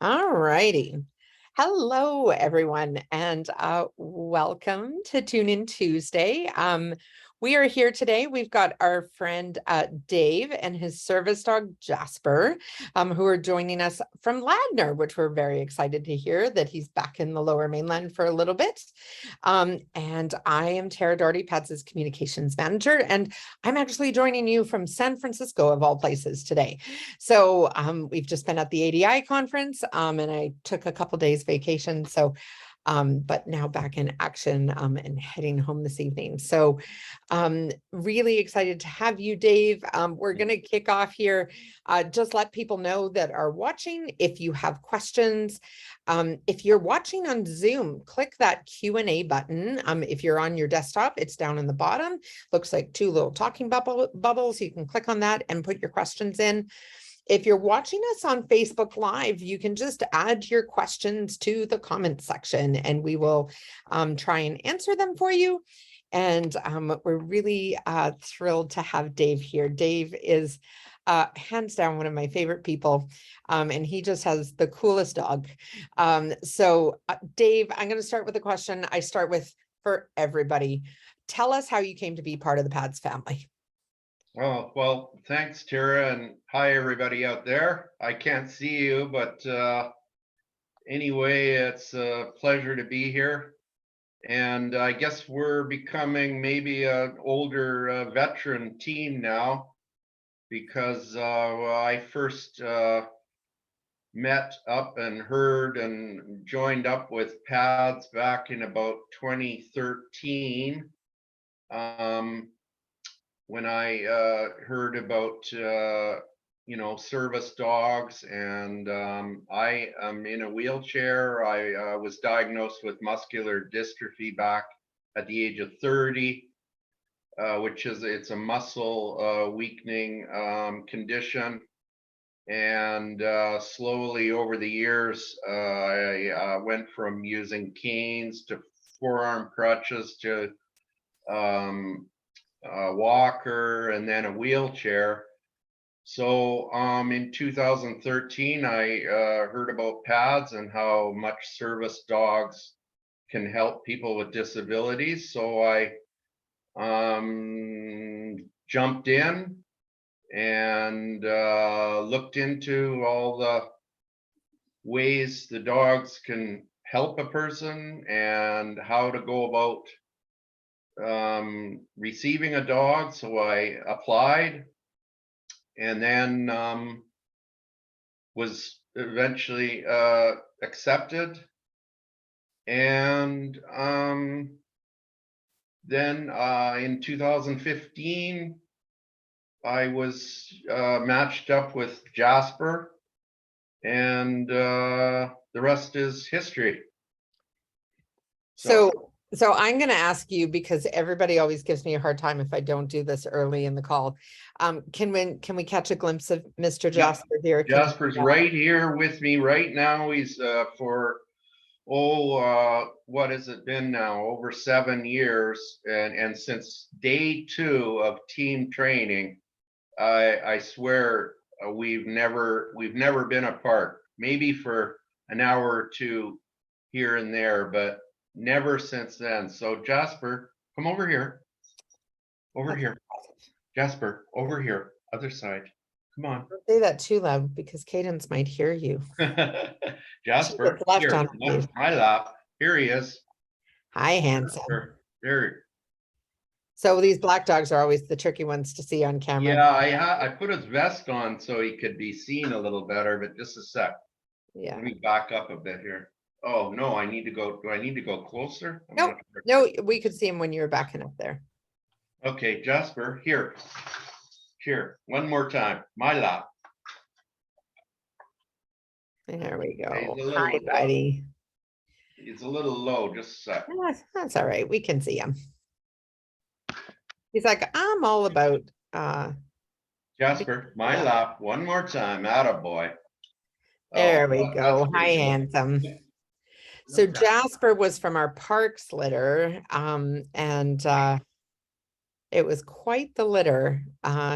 All righty. Hello, everyone, and welcome to Tune In Tuesday. We are here today. We've got our friend Dave and his service dog Jasper, who are joining us from Ladner, which we're very excited to hear that he's back in the Lower Mainland for a little bit. And I am Tara Doherty, PADS' communications manager, and I'm actually joining you from San Francisco, of all places, today. So we've just been at the ADI conference, and I took a couple days vacation. So but now back in action and heading home this evening. So really excited to have you, Dave. We're going to kick off here. Just let people know that are watching, if you have questions, if you're watching on Zoom, click that Q&A button. If you're on your desktop, it's down in the bottom. Looks like two little talking bubbles. You can click on that and put your questions in. If you're watching us on Facebook Live, you can just add your questions to the comment section and we will try and answer them for you. And we're really thrilled to have Dave here. Dave is hands down one of my favorite people, and he just has the coolest dog. So Dave, I'm going to start with a question I start with for everybody. Tell us how you came to be part of the PADS family. Oh, well, thanks, Tara, and hi, everybody out there. I can't see you, but anyway, it's a pleasure to be here. And I guess we're becoming maybe an older veteran team now, because I first met up and heard and joined up with PADS back in about 2013. When I heard about, service dogs, and I am in a wheelchair. I was diagnosed with muscular dystrophy back at the age of 30, which is, it's a muscle weakening condition. And slowly over the years, I went from using canes to forearm crutches to a walker, and then a wheelchair. So in 2013, I heard about PADS and how much service dogs can help people with disabilities. So I jumped in and looked into all the ways the dogs can help a person and how to go about receiving a dog. So I applied, and then was eventually accepted. And then in 2015, I was matched up with Jasper, and the rest is history. So I'm going to ask you, because everybody always gives me a hard time if I don't do this early in the call. Can we catch a glimpse of Mr. Jasper here? Jasper's right here with me right now. He's what has it been now? Over 7 years, and since day 2 of team training, I swear we've never been apart. Maybe for an hour or two here and there, but never since then. So Jasper, come over here. Over here. Jasper, over here. Other side. Come on. Don't say that too loud because Cadence might hear you. Jasper, here, my lap. Here he is. Hi, handsome. There. So these black dogs are always the tricky ones to see on camera. Yeah, I put his vest on so he could be seen a little better, but just a sec. Yeah. Let me back up a bit here. Oh no, I need to go. Do I need to go closer? No, we could see him when you were backing up there. Okay, Jasper, here. One more time. My lap. There we go. Hi, buddy. He's a little low, just a sec. That's all right. We can see him. He's like, I'm all about Jasper, my lap. One more time. Attaboy. There we go. Hi, handsome. So Jasper was from our parks litter, and it was quite the litter.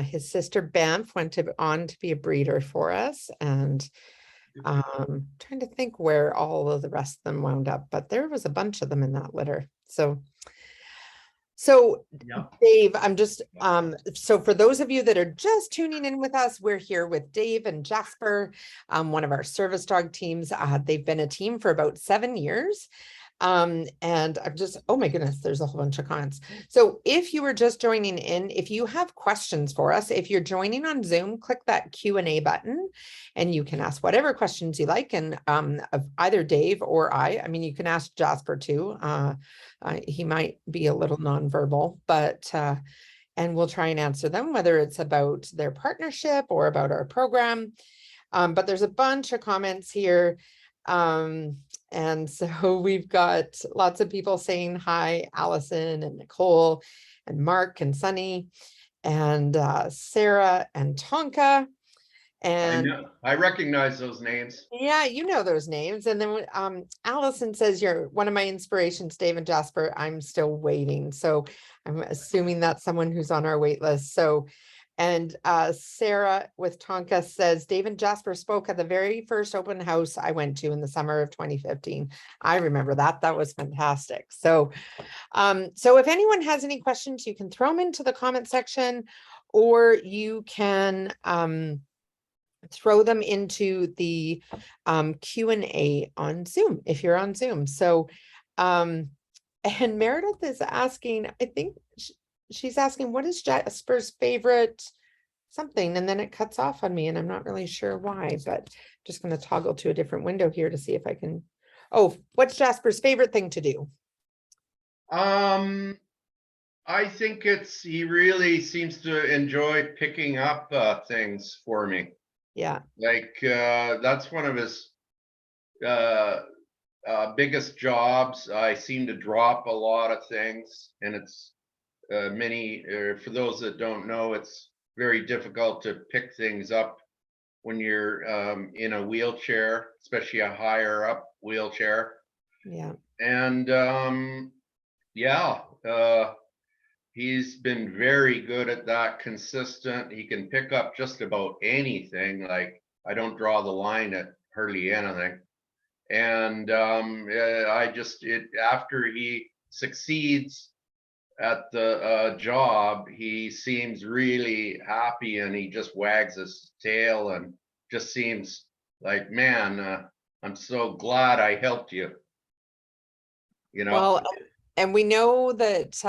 His sister Banff went on to be a breeder for us, and Trying to think where all of the rest of them wound up, but there was a bunch of them in that litter. So Yeah. Dave, I'm just, so for those of you that are just tuning in with us, we're here with Dave and Jasper, one of our service dog teams. They've been a team for about 7 years. And I'm just, oh my goodness, there's a whole bunch of comments. So if you were just joining in, if you have questions for us, if you're joining on Zoom, click that Q&A button and you can ask whatever questions you like. And of either Dave or I mean, you can ask Jasper too. He might be a little nonverbal, but and we'll try and answer them, whether it's about their partnership or about our program. But there's a bunch of comments here. And so we've got lots of people saying hi, Allison and Nicole and Mark and Sunny and Sarah and Tonka. And I recognize those names. yeah, you know those names. And then Allison says, you're one of my inspirations, Dave and Jasper. I'm still waiting. So I'm assuming that's someone who's on our wait list. So, and Sarah with Tonka says, Dave and Jasper spoke at the very first open house I went to in the summer of 2015. I remember that. That was fantastic. So, so if anyone has any questions, you can throw them into the comment section, or you can throw them into the Q&A on Zoom if you're on Zoom. So, and Meredith is asking, I think she's asking, what is Jasper's favorite something? And then it cuts off on me and I'm not really sure why, but just going to toggle to a different window here to see if I can. Oh, what's Jasper's favorite thing to do? I think he really seems to enjoy picking up things for me. Yeah. Like that's one of his biggest jobs. I seem to drop a lot of things, and it's for those that don't know, it's very difficult to pick things up when you're in a wheelchair, especially a higher up wheelchair. Yeah. And yeah, he's been very good at that, consistent. He can pick up just about anything. Like, I don't draw the line at hardly anything. And after he succeeds at the job, he seems really happy and he just wags his tail and just seems like, man, I'm so glad I helped you. You know? Well, and we know that,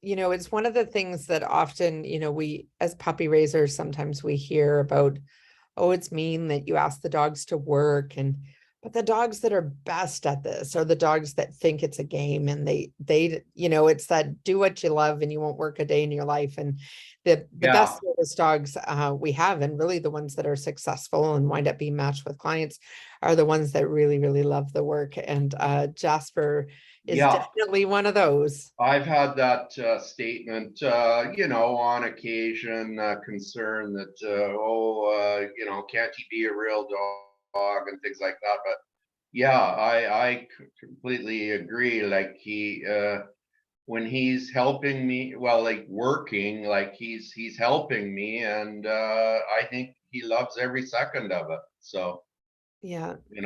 it's one of the things that often, we as puppy raisers, sometimes we hear about, oh, it's mean that you ask the dogs to work. But the dogs that are best at this are the dogs that think it's a game, and they, it's that do what you love and you won't work a day in your life. And the Yeah. best service dogs we have, and really the ones that are successful and wind up being matched with clients, are the ones that really, really love the work. And Jasper is definitely one of those. I've had that statement, on occasion, concern that, can't he be a real dog and things like that. But yeah, I completely agree. Like when he's helping me, well, like working, like he's helping me, and I think he loves every second of it. So yeah, he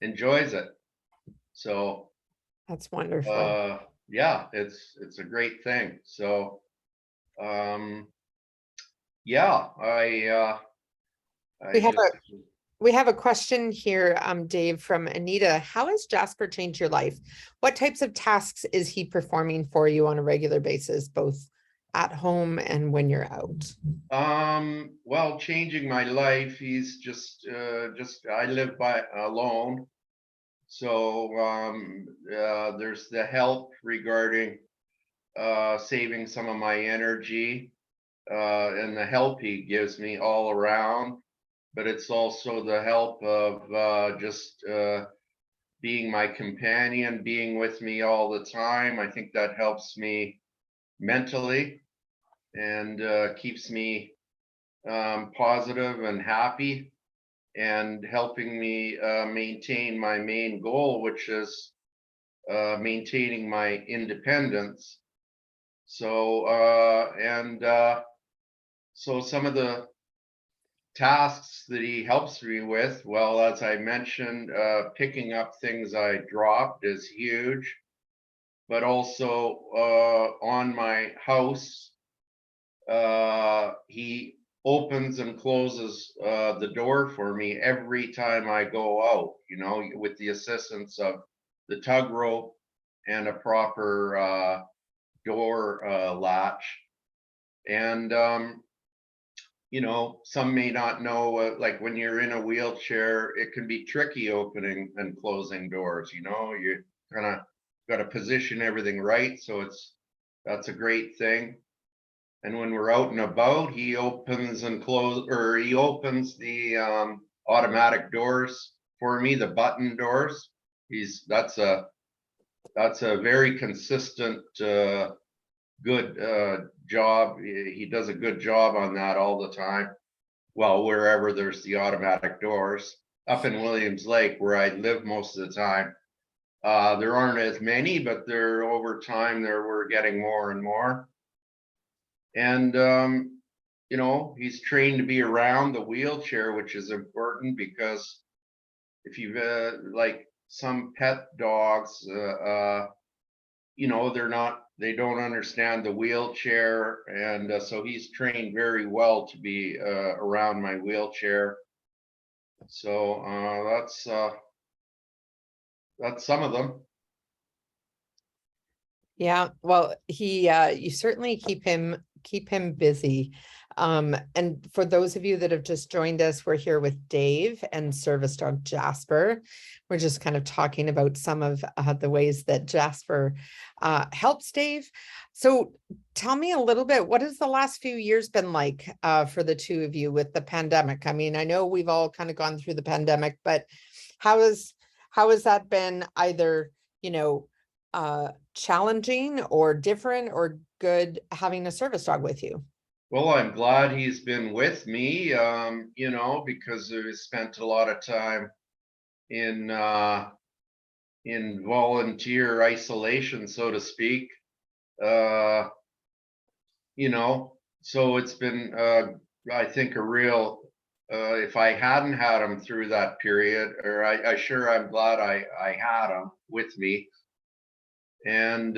enjoys it. So that's wonderful. yeah, it's a great thing. So yeah, We have a question here, Dave, from Anita. How has Jasper changed your life? What types of tasks is he performing for you on a regular basis, both at home and when you're out? Well, changing my life, he's just I live alone. So there's the help regarding saving some of my energy and the help he gives me all around. But it's also the help of just being my companion, being with me all the time. I think that helps me mentally and keeps me positive and happy, and helping me maintain my main goal, which is maintaining my independence. So so some of the tasks that he helps me with, well, as I mentioned, picking up things I dropped is huge, but also on my house, he opens and closes the door for me every time I go out, with the assistance of the tug rope and a proper door latch. And some may not know, like when you're in a wheelchair, it can be tricky opening and closing doors. You kind of got to position everything right. So that's a great thing. And when we're out and about, he opens and he opens the automatic doors for me, the button doors. That's a very consistent, good job. He does a good job on that all the time. Well, wherever there's the automatic doors. Up in Williams Lake, where I live most of the time, there aren't as many, but over time we're getting more and more. And he's trained to be around the wheelchair, which is important, because if you've like some pet dogs, they don't understand the wheelchair, and so he's trained very well to be around my wheelchair. So that's some of them. Yeah, well, you certainly keep him busy. And for those of you that have just joined us, we're here with Dave and Service Dog Jasper. We're just kind of talking about some of the ways that Jasper helps Dave. So tell me a little bit, what has the last few years been like for the two of you with the pandemic? I mean, I know we've all kind of gone through the pandemic, but how has that been, either, challenging or different or good, having a service dog with you? Well, I'm glad he's been with me, because we spent a lot of time in volunteer isolation, so to speak. So it's been, I think, a real. If I hadn't had him through that period, or I'm glad I had him with me, and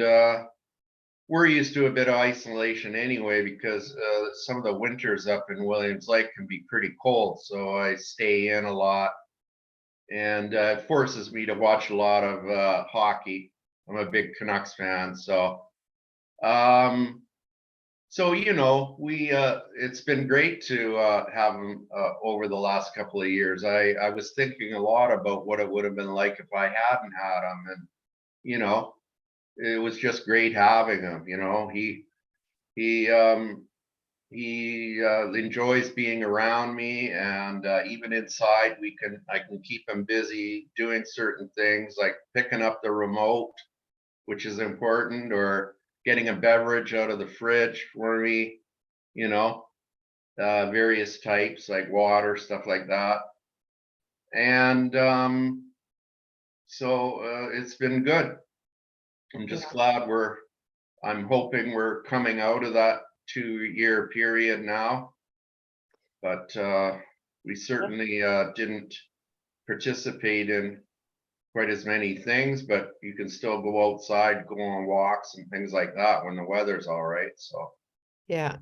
we're used to a bit of isolation anyway, because some of the winters up in Williams Lake can be pretty cold. So I stay in a lot, and it forces me to watch a lot of hockey. I'm a big Canucks fan, so we it's been great to have him over the last couple of years. I was thinking a lot about what it would have been like if I hadn't had him, and it was just great having him. He enjoys being around me, and even inside, I can keep him busy doing certain things, like picking up the remote, which is important, or getting a beverage out of the fridge for me. Various types like water, stuff like that. And so it's been good. I'm just glad I'm hoping we're coming out of that 2-year period now, but we certainly didn't participate in quite as many things, but you can still go outside, go on walks and things like that when the weather's all right. So Yeah.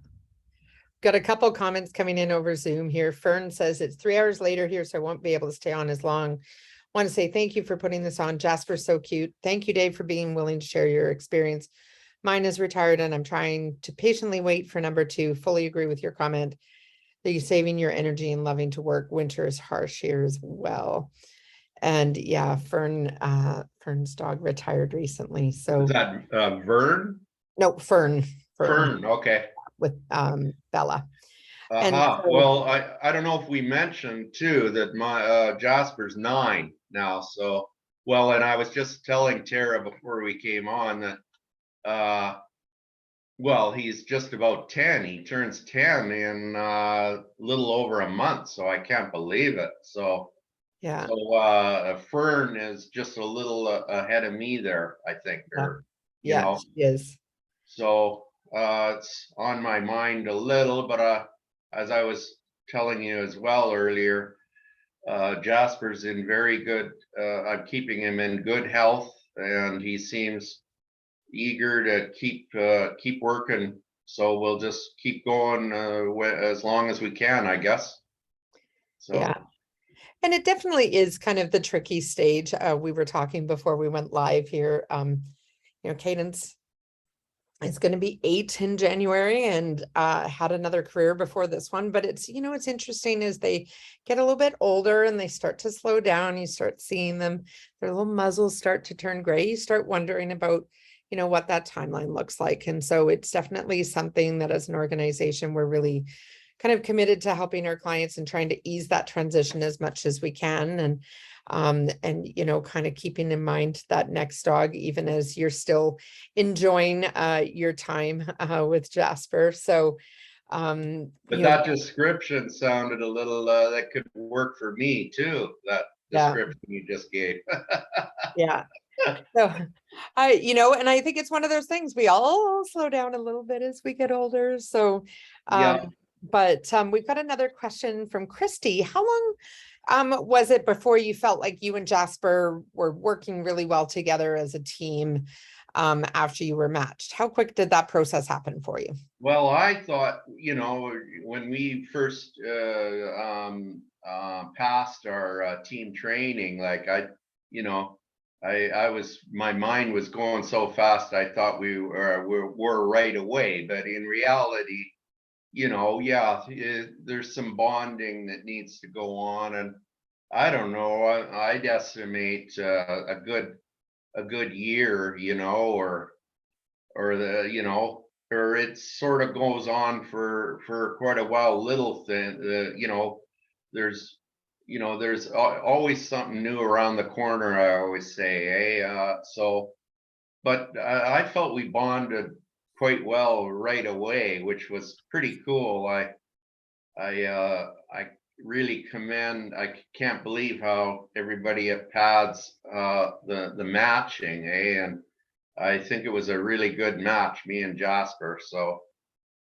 Got a couple comments coming in over Zoom here. Fern says it's 3 hours later here, so I won't be able to stay on as long. Want to say thank you for putting this on. Jasper's so cute. Thank you, Dave, for being willing to share your experience. Mine is retired, and I'm trying to patiently wait for number 2. Fully agree with your comment that you're saving your energy and loving to work. Winter is harsh here as well. And yeah, Fern's dog retired recently. So is that Vern? no, Fern. Fern, okay. With Bella. And Uh-huh. so, Well, I don't know if we mentioned too that my Jasper's 9 now. So, well, and I was just telling Tara before we came on that well, he's just about 10. He turns 10 in a little over a month, so I can't believe it. So yeah, Fern is just a little ahead of me there, I think. Or yeah, she is. So it's on my mind a little, but as I was telling you as well earlier, Jasper's in very good, I'm keeping him in good health, and he seems eager to keep working. So we'll just keep going as long as we can, I guess. Yeah. So And it definitely is kind of the tricky stage. We were talking before we went live here. Cadence is going to be 8 in January and had another career before this one. But it's interesting as they get a little bit older and they start to slow down. You start seeing them, their little muzzles start to turn gray. You start wondering about, what that timeline looks like. And so it's definitely something that as an organization, we're really kind of committed to helping our clients and trying to ease that transition as much as we can. And kind of keeping in mind that next dog, even as you're still enjoying your time with Jasper. So, but that description sounded a little that could work for me too, that yeah, description you just gave. yeah. So and I think it's one of those things we all slow down a little bit as we get older. So, Yeah. but we've got another question from Christy. How long was it before you felt like you and Jasper were working really well together as a team after you were matched? How quick did that process happen for you? Well, I thought, when we first passed our team training, like I was, my mind was going so fast. I thought were right away, but in reality, yeah, there's some bonding that needs to go on, and I don't know. I'd estimate a good year, or the or it sort of goes on for quite a while. Little thing, there's there's always something new around the corner. I always say, hey, so but I felt we bonded quite well right away, which was pretty cool. I really commend. I can't believe how everybody at PADS the matching, and I think it was a really good match, me and Jasper. So,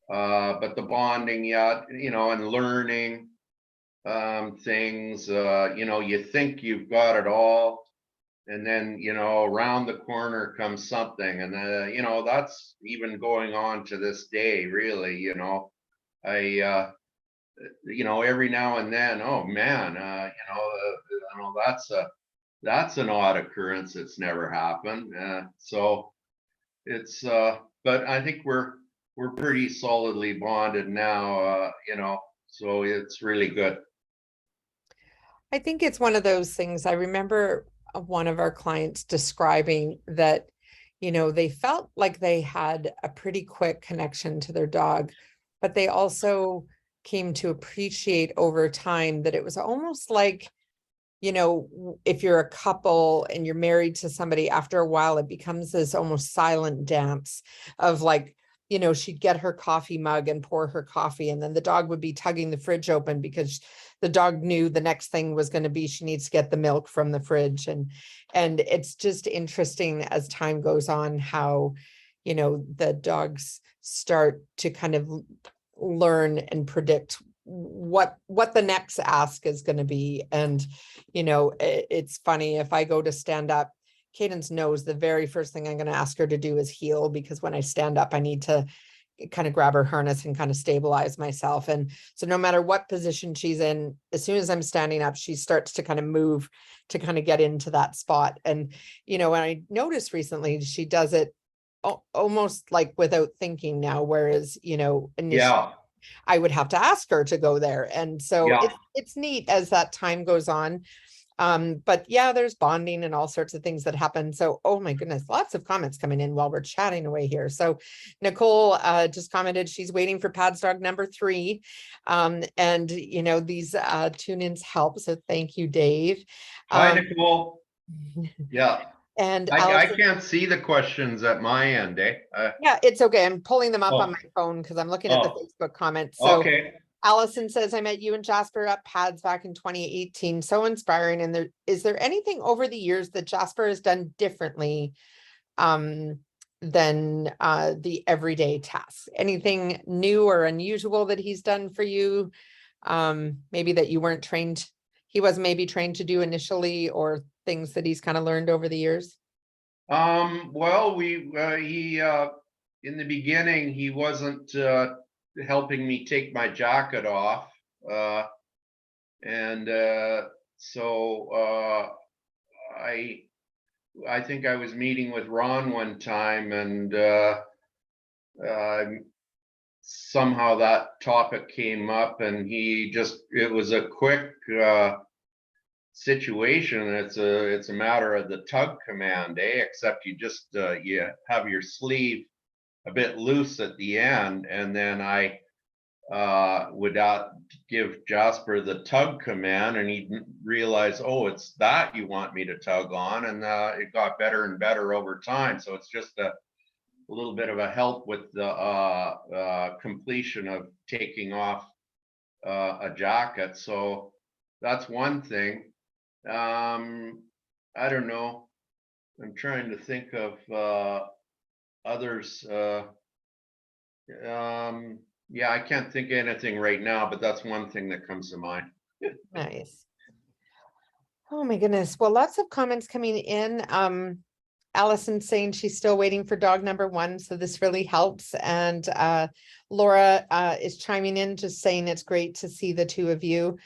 but the bonding, yeah, and learning things. You think you've got it all, and then around the corner comes something, and that's even going on to this day. Really, I every now and then, oh man, that's an odd occurrence that's never happened. So it's but I think we're pretty solidly bonded now, so it's really good. I think it's one of those things. I remember one of our clients describing that, they felt like they had a pretty quick connection to their dog, but they also came to appreciate over time that it was almost like, if you're a couple and you're married to somebody, after a while, it becomes this almost silent dance of like, she'd get her coffee mug and pour her coffee, and then the dog would be tugging the fridge open because the dog knew the next thing was going to be she needs to get the milk from the fridge. And it's just interesting as time goes on how, the dogs start to kind of learn and predict what the next ask is going to be. And it's funny, if I go to stand up, Cadence knows the very first thing I'm going to ask her to do is heel, because when I stand up I need to kind of grab her harness and kind of stabilize myself. And so no matter what position she's in, as soon as I'm standing up, she starts to kind of move to kind of get into that spot. And and I noticed recently she does it almost like without thinking now, whereas initially Yeah, I would have to ask her to go there. And so yeah. it's neat as that time goes on. But yeah, there's bonding and all sorts of things that happen. So, oh my goodness, lots of comments coming in while we're chatting away here. So Nicole just commented she's waiting for PADS dog number 3. And these tune-ins help. So thank you, Dave. Hi, Nicole. Yeah, And I Allison, can't see the questions at my end, eh? yeah, it's okay. I'm pulling them up on Oh, my phone because I'm looking at the oh, Facebook comments. So okay. Allison says, I met you and Jasper at PADS back in 2018. So inspiring. And is there anything over the years that Jasper has done differently than the everyday tasks? Anything new or unusual that he's done for you maybe that you weren't trained, he was maybe trained to do initially, or things that he's kind of learned over the years? Well, he in the beginning, he wasn't helping me take my jacket off. And so I think I was meeting with Ron one time, and somehow that topic came up, and it was a quick situation. It's a matter of the tug command, except you just you have your sleeve a bit loose at the end, and then I would give Jasper the tug command, and he'd realize, oh, it's that you want me to tug on, and it got better and better over time. So it's just a little bit of a help with the completion of taking off a jacket. So that's one thing. I don't know. I'm trying to think of others. Yeah, I can't think of anything right now, but that's one thing that comes to mind. Nice. Oh my goodness. Well, lots of comments coming in. Allison saying she's still waiting for dog number 1, so this really helps. And Laura is chiming in, just saying it's great to see the two of you.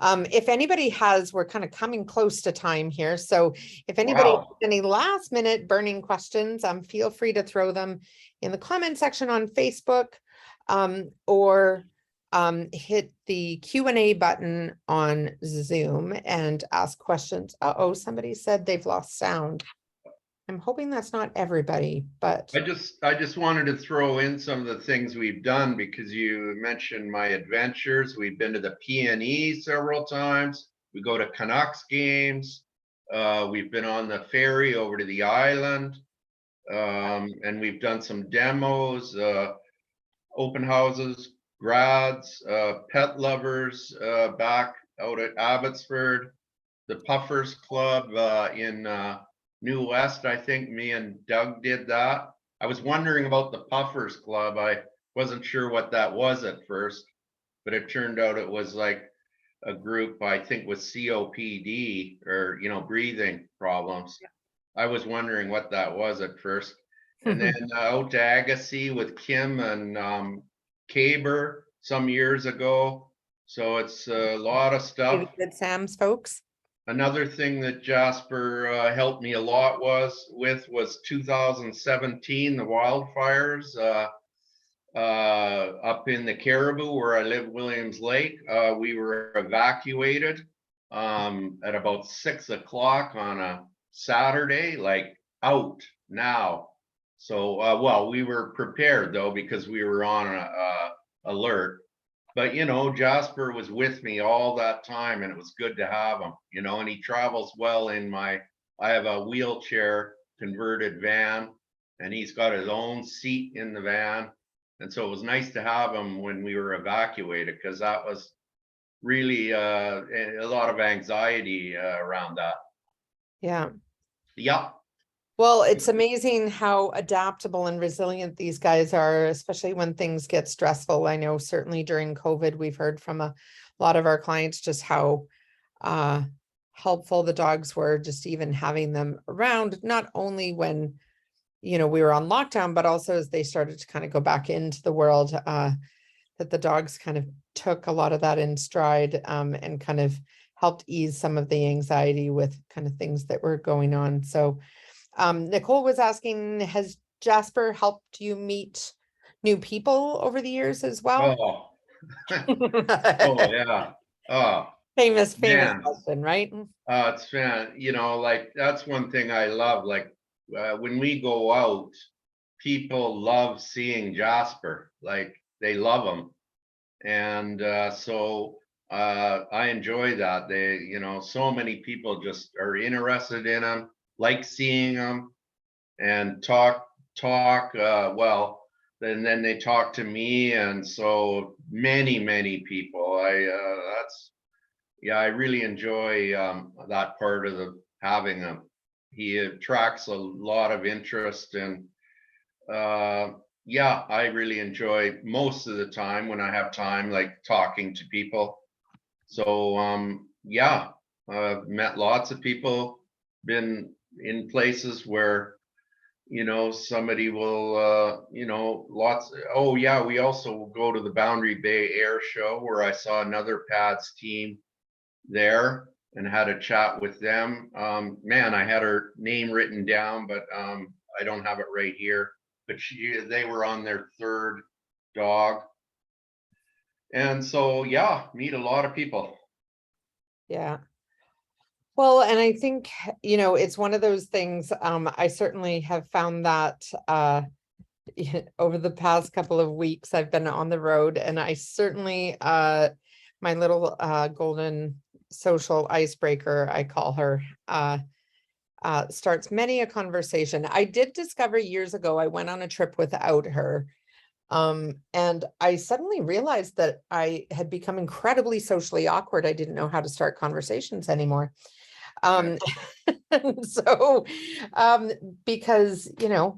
If anybody we're kind of coming close to time here, so if anybody has any last minute burning questions, feel free to throw them in the comment section on Facebook, or hit the Q&A button on Zoom and ask questions. Uh-oh, somebody said they've lost sound. I'm hoping that's not everybody, but I just wanted to throw in some of the things we've done, because you mentioned my adventures. We've been to the P&E several times. We go to Canucks games. We've been on the ferry over to the island, and we've done some demos, open houses, grads, pet lovers back out at Abbotsford, the Puffers Club in New West. I think me and Doug did that. I was wondering about the Puffers Club. I wasn't sure what that was at first, but it turned out it was like a group, I think, with COPD, or breathing problems. I was wondering what that was at first. And then out to Agassiz with Kim and Caber some years ago. So it's a lot of stuff. Good Sam's folks. Another thing that Jasper helped me a lot was 2017, the wildfires up in the Caribou, where I live, Williams Lake. We were evacuated at about 6 o'clock on a Saturday, like out now. So, well, we were prepared though, because we were on alert. But, Jasper was with me all that time, and it was good to have him, and he travels well I have a wheelchair converted van, and he's got his own seat in the van. And so it was nice to have him when we were evacuated, because that was really a lot of anxiety around that. Yeah. Yep. Well, it's amazing how adaptable and resilient these guys are, especially when things get stressful. I know certainly during COVID, we've heard from a lot of our clients just how helpful the dogs were, just even having them around, not only when, we were on lockdown, but also as they started to kind of go back into the world, that the dogs kind of took a lot of that in stride, and kind of helped ease some of the anxiety with kind of things that were going on. So Nicole was asking, has Jasper helped you meet new people over the years as well? Oh, oh yeah. Oh, famous man. question, right? It's fan, like that's one thing I love. Like when we go out, people love seeing Jasper. Like they love him, and so I enjoy that. So many people just are interested in him, like seeing him, and talk. Well, then they talk to me, and so many people. I really enjoy that part of having him. He attracts a lot of interest, and yeah, I really enjoy most of the time when I have time, like talking to people. So yeah, met lots of people, been in places where somebody will lots. Oh yeah, we also go to the Boundary Bay Air Show where I saw another PADS team there and had a chat with them. Man, I had her name written down, but I don't have it right here. But they were on their third dog. And so, yeah, meet a lot of people. Yeah. Well, and I think, it's one of those things, I certainly have found that over the past couple of weeks, I've been on the road, and I certainly, my little golden social icebreaker, I call her, starts many a conversation. I did discover years ago, I went on a trip without her. And I suddenly realized that I had become incredibly socially awkward. I didn't know how to start conversations anymore. Yeah. Um, so, um, because,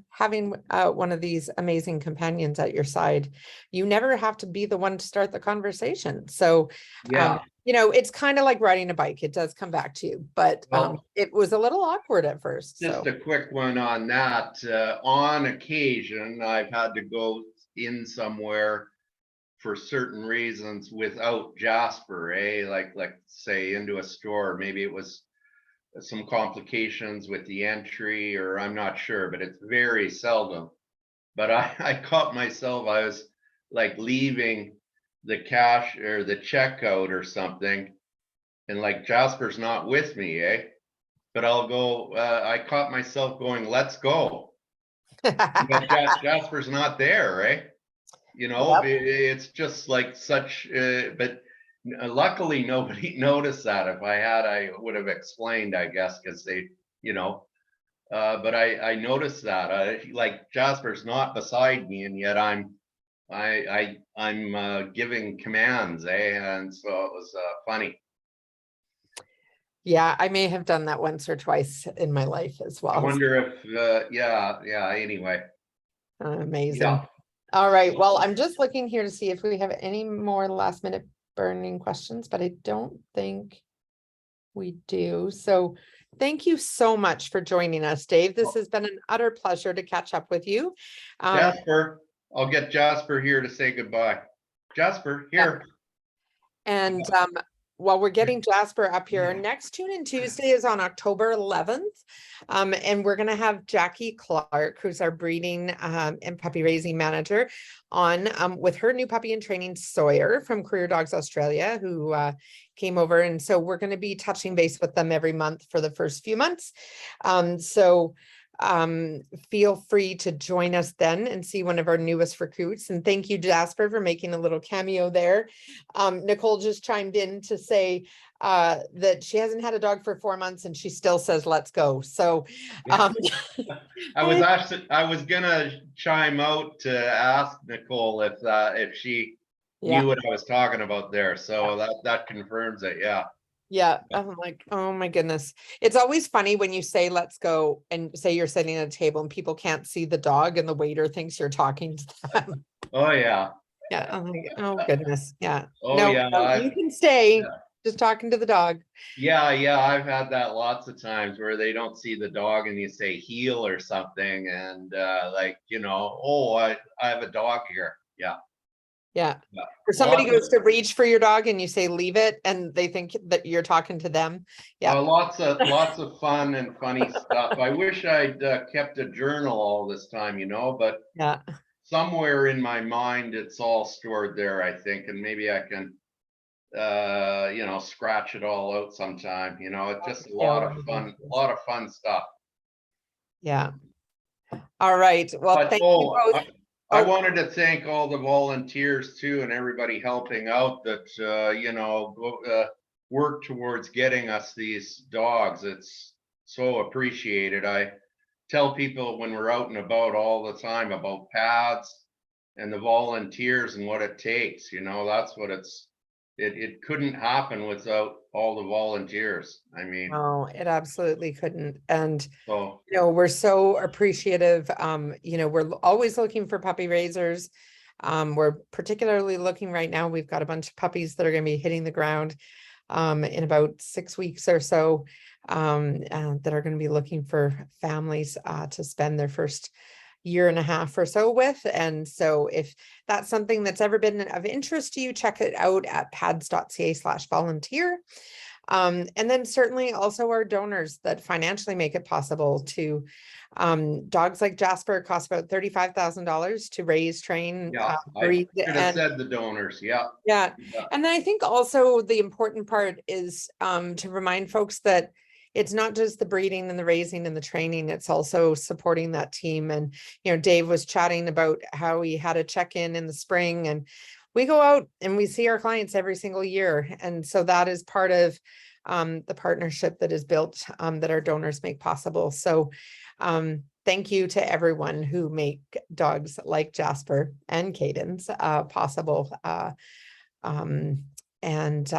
having one of these amazing companions at your side, you never have to be the one to start the conversation. So, Yeah. it's kind of like riding a bike. It does come back to you, but Well, it was a little awkward at first. just So, a quick one on that. On occasion, I've had to go in somewhere for certain reasons without Jasper, like say into a store. Maybe it was some complications with the entry, or I'm not sure, but it's very seldom. But I caught myself, I was like leaving the cash or the checkout or something, and like Jasper's not with me, eh? But I'll go, I caught myself going, let's go. But Jasper's not there, right? yep. It's just like such, but luckily nobody noticed that. If I had, I would have explained, I guess, because they, you know, but I noticed that, like Jasper's not beside me, and yet I'm giving commands, eh? And so it was funny. Yeah, I may have done that once or twice in my life as I well. wonder if, yeah. Anyway, Amazing. yeah. All right. So Well, I'm just looking here to see if we have any more last minute burning questions, but I don't think we do. So thank you so much for joining us, Dave. This has been an utter pleasure to catch up with you. Um, Jasper, I'll get Jasper here to say goodbye. Jasper, yeah. here. And while we're getting Jasper up here, next Tune In Tuesday is on October 11th. And we're going to have Jackie Clark, who's our breeding and puppy raising manager, on with her new puppy in training, Sawyer, from Career Dogs Australia, who came over. And so we're going to be touching base with them every month for the first few months. So feel free to join us then and see one of our newest recruits. And thank you, Jasper, for making a little cameo there. Nicole just chimed in to say that she hasn't had a dog for 4 months and she still says, let's go. So I was gonna chime out to ask Nicole if she yeah. knew what I was talking about there. So that confirms it. Yeah. Yeah, I'm like, oh my goodness. It's always funny when you say, let's go, and say you're sitting at a table and people can't see the dog and the waiter thinks you're talking to them. Oh yeah. Yeah, I'm like, oh goodness. Yeah. Oh No, yeah. no, you can stay just talking to the dog. Yeah. I've had that lots of times where they don't see the dog and you say heel or something, and like oh, I have a dog here. Yeah. Yeah. Yeah. Or somebody Lots of goes to reach for your dog and you say, leave it, and they think that you're talking to them. Yeah. lots of fun and funny stuff. I wish I'd kept a journal all this time, but Yeah. somewhere in my mind it's all stored there, I think, and maybe I can scratch it all out sometime. It's just a Yeah. lot of fun stuff. Yeah. All right. Well, But thank you both. I Oh, wanted to thank all the volunteers too, and everybody helping out that work towards getting us these dogs. It's so appreciated. I tell people when we're out and about all the time about pads and the volunteers and what it takes. That's what it's it couldn't happen without all the volunteers. I mean, Oh, it absolutely couldn't. And so we're so appreciative. We're always looking for puppy raisers. We're particularly looking right now. We've got a bunch of puppies that are going to be hitting the ground in about 6 weeks or so, that are going to be looking for families to spend their first year and a half or so with. And so if that's something that's ever been of interest to you, check it out at pads.ca/volunteer. And then certainly also our donors that financially make it possible to, dogs like Jasper cost about $35,000 to raise, train, yeah, I breed, should have and said the donors. Yeah. yeah. Yeah. And then I think also the important part is to remind folks that it's not just the breeding and the raising and the training, it's also supporting that team. And, Dave was chatting about how he had a check-in in the spring, and we go out and we see our clients every single year. And so that is part of the partnership that is built, that our donors make possible. So thank you to everyone who make dogs like Jasper and Cadence possible. And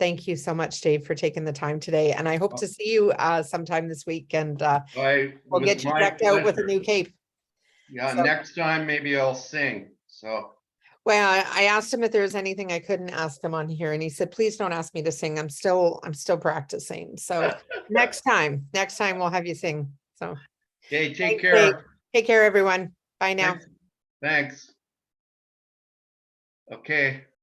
thank you so much, Dave, for taking the time today. And I hope to see you sometime this week, and we'll With get you my decked out with a pleasure. new cape. Yeah, So, next time maybe I'll sing. So well, I asked him if there was anything I couldn't ask him on here, and he said, please don't ask me to sing. I'm still practicing. So next time we'll have you sing. So okay, take thanks, Dave. care. Take care, everyone. Bye now. Thanks. Thanks. Okay.